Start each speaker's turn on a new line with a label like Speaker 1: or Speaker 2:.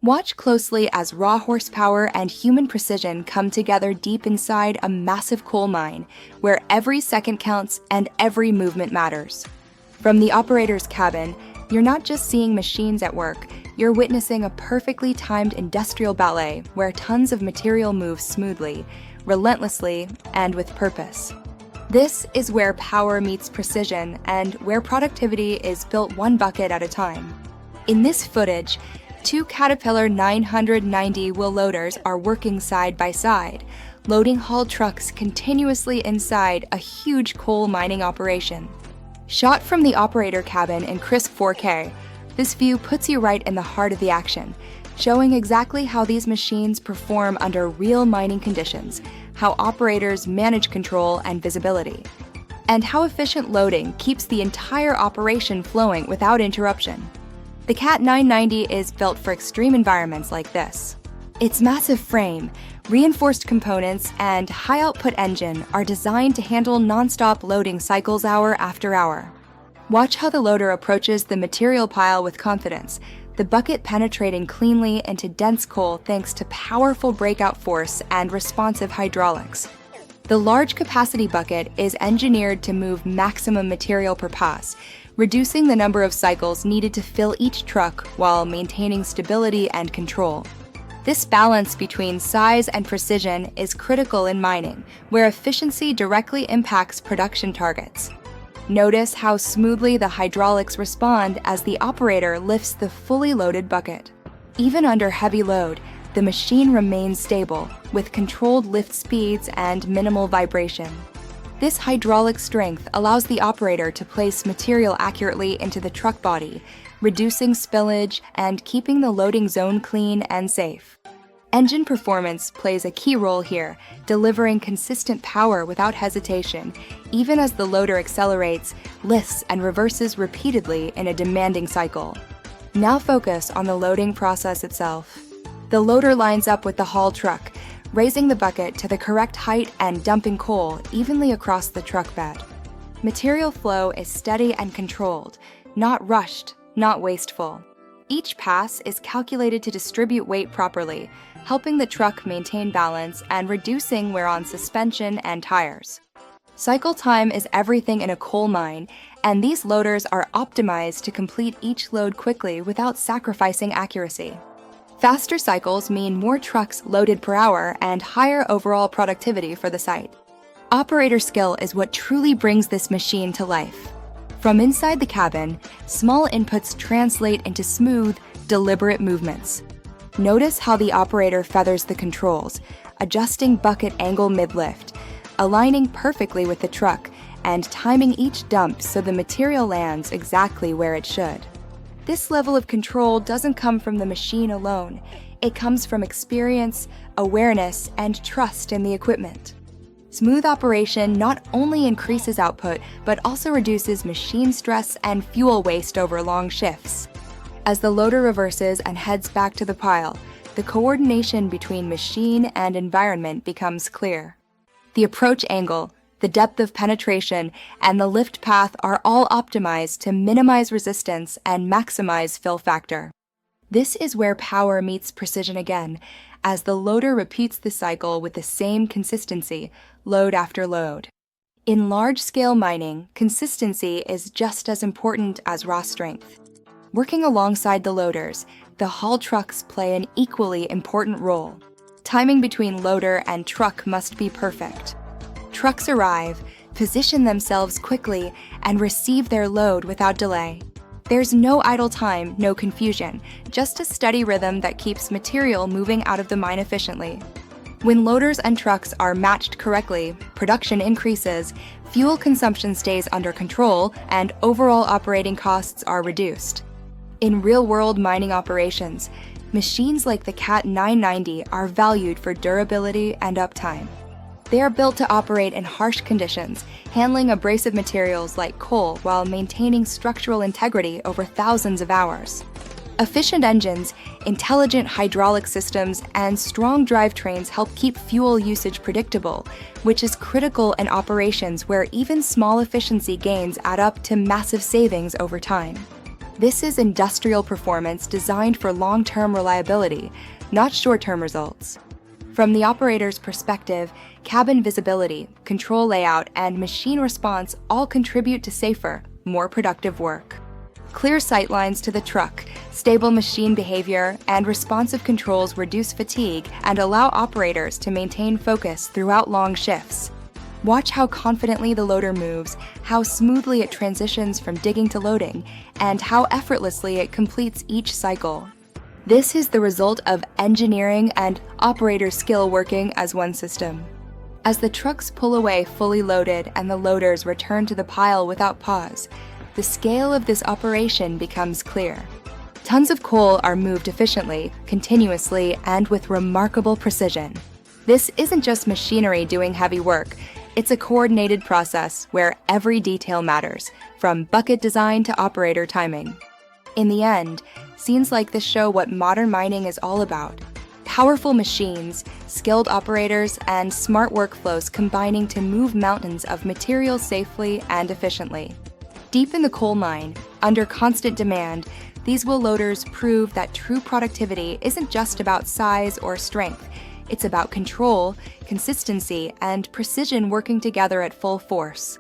Speaker 1: Watch closely as raw horsepower and human precision come together deep inside a massive coal mine, where every second counts and every movement matters. From the operator's cabin, you're not just seeing machines at work, you're witnessing a perfectly timed industrial ballet where tons of material move smoothly, relentlessly, and with purpose. This is where power meets precision and where productivity is built one bucket at a time. In this footage, two Caterpillar 990 wheel loaders are working side by side, loading haul trucks continuously inside a huge coal mining operation. Shot from the operator cabin in crisp 4K, this view puts you right in the heart of the action, showing exactly how these machines perform under real mining conditions, how operators manage control and visibility, and how efficient loading keeps the entire operation flowing without interruption. The Cat 990 is built for extreme environments like this. Its massive frame, reinforced components, and high-output engine are designed to handle non-stop loading cycles hour after hour. Watch how the loader approaches the material pile with confidence, the bucket penetrating cleanly into dense coal thanks to powerful breakout force and responsive hydraulics. The large capacity bucket is engineered to move maximum material per pass, reducing the number of cycles needed to fill each truck while maintaining stability and control. This balance between size and precision is critical in mining, where efficiency directly impacts production targets. Notice how smoothly the hydraulics respond as the operator lifts the fully loaded bucket. Even under heavy load, the machine remains stable, with controlled lift speeds and minimal vibration. This hydraulic strength allows the operator to place material accurately into the truck body, reducing spillage and keeping the loading zone clean and safe. Engine performance plays a key role here, delivering consistent power without hesitation, even as the loader accelerates, lifts, and reverses repeatedly in a demanding cycle. Now focus on the loading process itself. The loader lines up with the haul truck, raising the bucket to the correct height and dumping coal evenly across the truck bed. Material flow is steady and controlled, not rushed, not wasteful. Each pass is calculated to distribute weight properly, helping the truck maintain balance and reducing wear on suspension and tires. Cycle time is everything in a coal mine, and these loaders are optimized to complete each load quickly without sacrificing accuracy. Faster cycles mean more trucks loaded per hour and higher overall productivity for the site. Operator skill is what truly brings this machine to life. From inside the cabin, small inputs translate into smooth, deliberate movements. Notice how the operator feathers the controls, adjusting bucket angle mid-lift, aligning perfectly with the truck, and timing each dump so the material lands exactly where it should. This level of control doesn't come from the machine alone. It comes from experience, awareness, and trust in the equipment. Smooth operation not only increases output, but also reduces machine stress and fuel waste over long shifts. As the loader reverses and heads back to the pile, the coordination between machine and environment becomes clear. The approach angle, the depth of penetration, and the lift path are all optimized to minimize resistance and maximize fill factor. This is where power meets precision again, as the loader repeats the cycle with the same consistency, load after load. In large-scale mining, consistency is just as important as raw strength. Working alongside the loaders, the haul trucks play an equally important role. Timing between loader and truck must be perfect. Trucks arrive, position themselves quickly, and receive their load without delay. There's no idle time, no confusion, just a steady rhythm that keeps material moving out of the mine efficiently. When loaders and trucks are matched correctly, production increases, fuel consumption stays under control, and overall operating costs are reduced. In real-world mining operations, machines like the Cat 990 are valued for durability and uptime. They are built to operate in harsh conditions, handling abrasive materials like coal while maintaining structural integrity over thousands of hours. Efficient engines, intelligent hydraulic systems, and strong drivetrains help keep fuel usage predictable, which is critical in operations where even small efficiency gains add up to massive savings over time. This is industrial performance designed for long-term reliability, not short-term results. From the operator's perspective, cabin visibility, control layout, and machine response all contribute to safer, more productive work. Clear sightlines to the truck, stable machine behavior, and responsive controls reduce fatigue and allow operators to maintain focus throughout long shifts. Watch how confidently the loader moves, how smoothly it transitions from digging to loading, and how effortlessly it completes each cycle. This is the result of engineering and operator skill working as one system. As the trucks pull away fully loaded and the loaders return to the pile without pause, the scale of this operation becomes clear. Tons of coal are moved efficiently, continuously, and with remarkable precision. This isn't just machinery doing heavy work. It's a coordinated process where every detail matters, from bucket design to operator timing. In the end, scenes like this show what modern mining is all about. Powerful machines, skilled operators, and smart workflows combining to move mountains of material safely and efficiently. Deep in the coal mine, under constant demand, these wheel loaders prove that true productivity isn't just about size or strength. It's about control, consistency, and precision working together at full force.